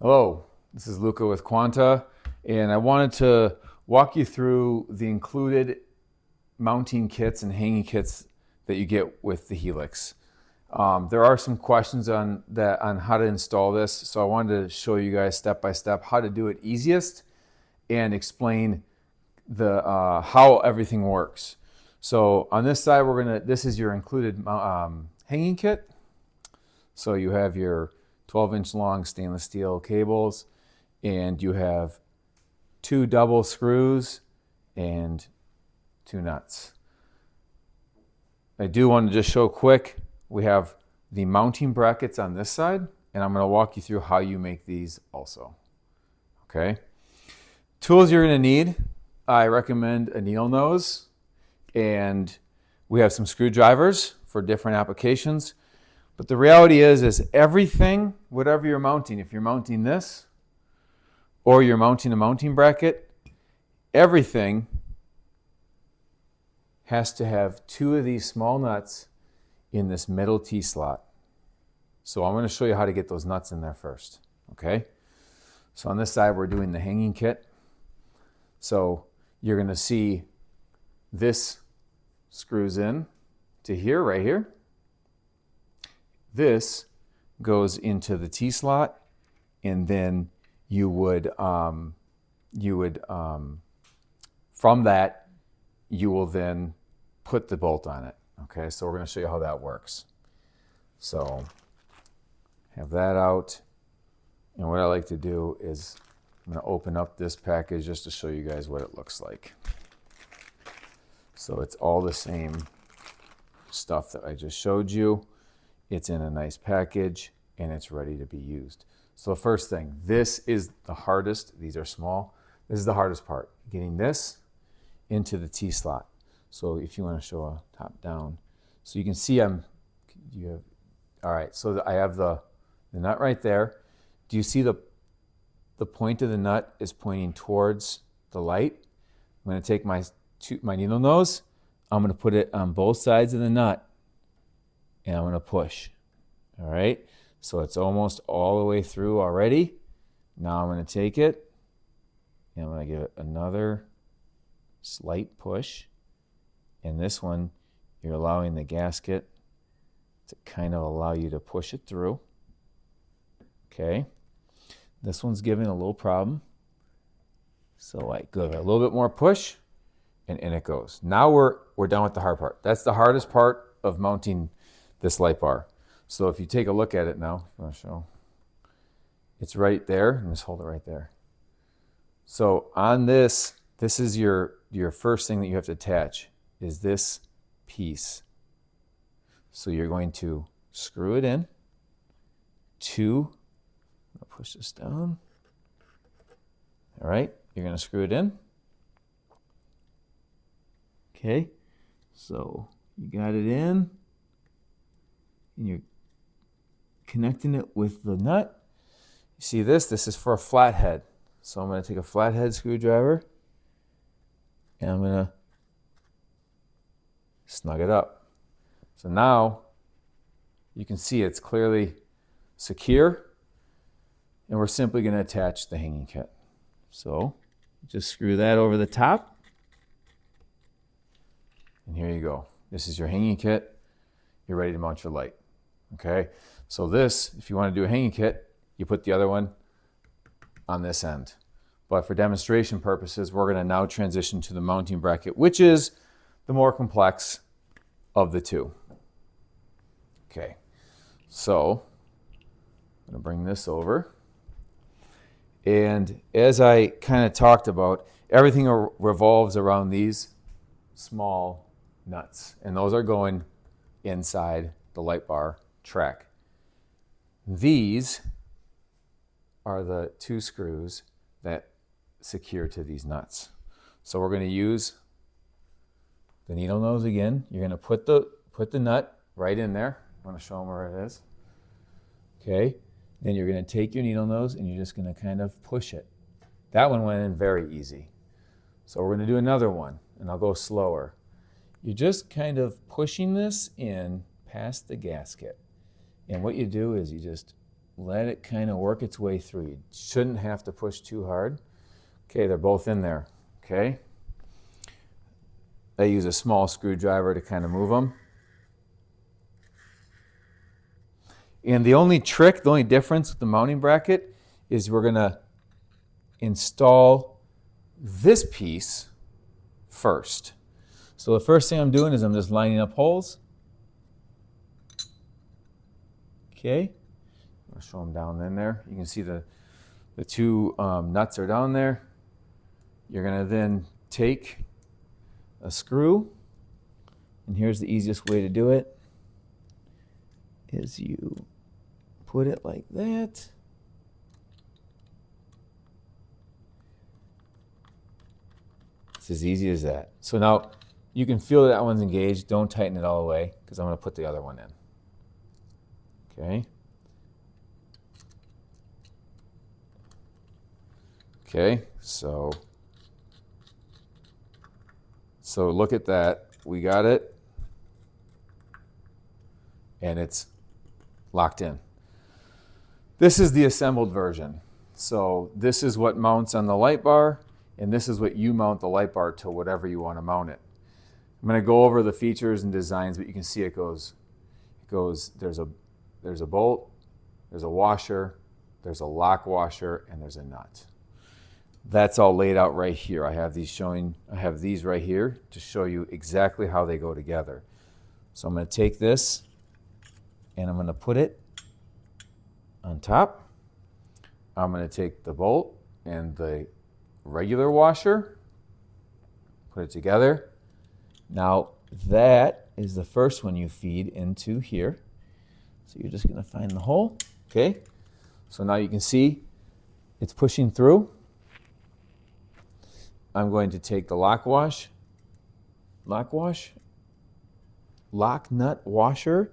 Hello, this is Luca with Quanta, and I wanted to walk you through the included mounting kits and hanging kits that you get with the Helix. There are some questions on how to install this, so I wanted to show you guys step by step how to do it easiest and explain the how everything works. So on this side, this is your included hanging kit. So you have your 12-inch long stainless steel cables, and you have 2 double screws and 2 nuts. I do want to just show quick, we have the mounting brackets on this side, and I'm going to walk you through how you make these also. Okay. Tools you're going to need, I recommend a needle nose, and we have some screwdrivers for different applications. But the reality is everything, whatever you're mounting, if you're mounting this or you're mounting a mounting bracket, everything has to have 2 of these small nuts in this middle T-slot. So I'm going to show you how to get those nuts in there first, okay? So on this side, we're doing the hanging kit. So you're going to see this screws in to here, right here. This goes into the T-slot, and then you would from that, you will then put the bolt on it. Okay, so we're going to show you how that works. So have that out, and what I like to do is I'm going to open up this package just to show you guys what it looks like. So it's all the same stuff that I just showed you. It's in a nice package, and it's ready to be used. So the first thing, this is the hardest. These are small. This is the hardest part, getting this into the T-slot. So if you want to show a top down, so you can see all right, so I have the nut right there. Do you see the point of the nut is pointing towards the light? I'm going to take my needle nose. I'm going to put it on both sides of the nut, and I'm going to push. All right, so it's almost all the way through already. Now I'm going to take it, and I'm going to give it another slight push. And this one, you're allowing the gasket to kind of allow you to push it through. Okay, this one's giving a little problem. So I give it a little bit more push, and in it goes. Now we're done with the hard part. That's the hardest part of mounting this light bar. So if you take a look at it now, I'm going to show. It's right there, and just hold it right there. So on this is your first thing that you have to attach, is this piece. So you're going to screw it in. I'm going to push this down. All right, you're going to screw it in. Okay, so you got it in, and you're connecting it with the nut. You see this is for a flathead. So I'm going to take a flathead screwdriver, and I'm going to snug it up. So now you can see it's clearly secure, and we're simply going to attach the hanging kit. So just screw that over the top, and here you go. This is your hanging kit. You're ready to mount your light. Okay, so this, if you want to do a hanging kit, you put the other one on this end. But for demonstration purposes, we're going to now transition to the mounting bracket, which is the more complex of the two. Okay, so I'm going to bring this over. And as I kind of talked about, everything revolves around these small nuts, and those are going inside the light bar track. These are the 2 screws that secure to these nuts. So we're going to use the needle nose again. You're going to put the nut right in there. I want to show them where it is. Okay. Then you're going to take your needle nose, and you're just going to kind of push it. That one went in very easy. So we're going to do another one, and I'll go slower. You're just kind of pushing this in past the gasket. And what you do is you just let it kind of work its way through. You shouldn't have to push too hard. Okay, they're both in there. Okay. I use a small screwdriver to kind of move them. And the only trick, the only difference with the mounting bracket is we're going to install this piece first. So the first thing I'm doing is I'm just lining up holes. Okay. I'll show them down in there. You can see the two nuts are down there. You're going to then take a screw, and here's the easiest way to do it, is you put it like that. It's as easy as that. So now you can feel that one's engaged. Don't tighten it all the way because I'm going to put the other one in. Okay. Okay, so look at that. We got it. And it's locked in. This is the assembled version. So this is what mounts on the light bar, and this is what you mount the light bar to, whatever you want to mount it. I'm going to go over the features and designs, but you can see it goes, there's a bolt, there's a washer, there's a lock washer, and there's a nut. That's all laid out right here. I have these right here to show you exactly how they go together. So I'm going to take this and I'm going to put it on top. I'm going to take the bolt and the regular washer, put it together. Now that is the first one you feed into here. So you're just going to find the hole. Okay. So now you can see it's pushing through. I'm going to take the lock nut washer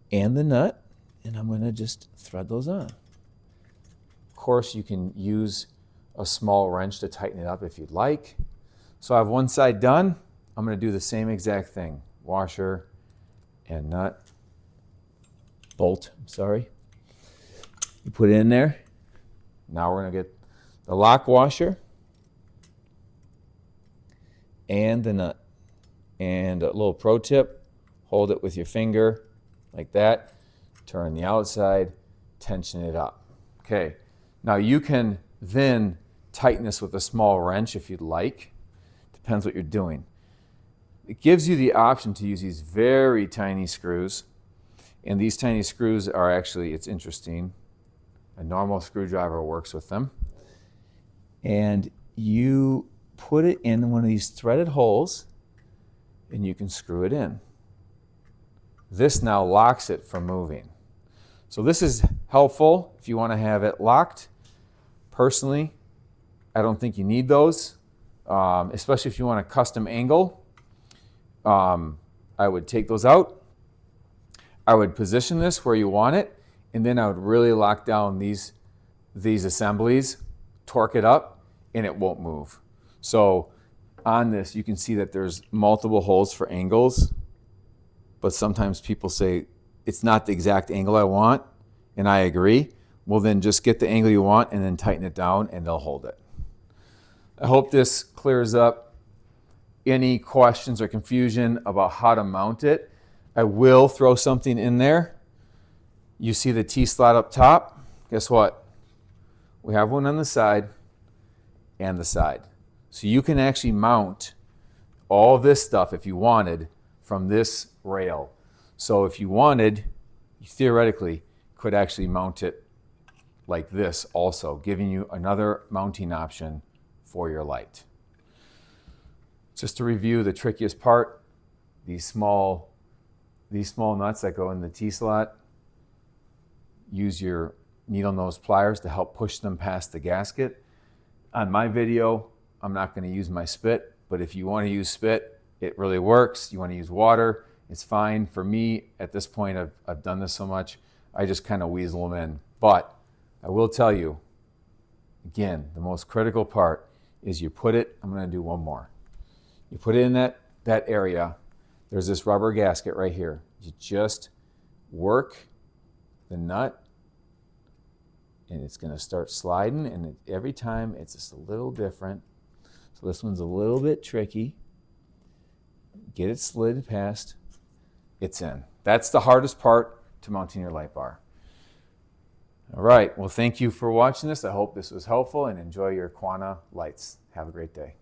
and the nut, and I'm going to just thread those on. Of course, you can use a small wrench to tighten it up if you'd like. So I have one side done. I'm going to do the same exact thing. Washer and nut. Bolt, I'm sorry. You put it in there. Now we're going to get the lock washer and the nut. And a little pro tip, hold it with your finger like that, turn the outside, tension it up. Okay, now you can then tighten this with a small wrench if you'd like. Depends what you're doing. It gives you the option to use these very tiny screws. And these tiny screws are actually, it's interesting, a normal screwdriver works with them. And you put it in one of these threaded holes and you can screw it in. This now locks it from moving. So this is helpful if you want to have it locked. Personally, I don't think you need those, especially if you want a custom angle. I would take those out. I would position this where you want it, and then I would really lock down these assemblies, torque it up, and it won't move. So on this, you can see that there's multiple holes for angles, but sometimes people say, it's not the exact angle I want, and I agree. Well, then just get the angle you want and then tighten it down, and they'll hold it. I hope this clears up any questions or confusion about how to mount it. I will throw something in there. You see the T-slot up top? Guess what? We have one on the side and the side. So you can actually mount all this stuff if you wanted from this rail. So if you wanted, you theoretically could actually mount it like this also, giving you another mounting option for your light. Just to review the trickiest part, these small nuts that go in the T-slot, use your needle nose pliers to help push them past the gasket. On my video, I'm not going to use my spit, but if you want to use spit, it really works. You want to use water, it's fine. For me, at this point, I've done this so much, I just kind of weasel them in. But I will tell you, again, the most critical part is you put it, I'm going to do one more. You put it in that area. There's this rubber gasket right here. You just work the nut and it's going to start sliding, and every time it's just a little different. So this one's a little bit tricky. Get it slid past, it's in. That's the hardest part to mounting your light bar. All right, well, thank you for watching this. I hope this was helpful, and enjoy your Quanta lights. Have a great day.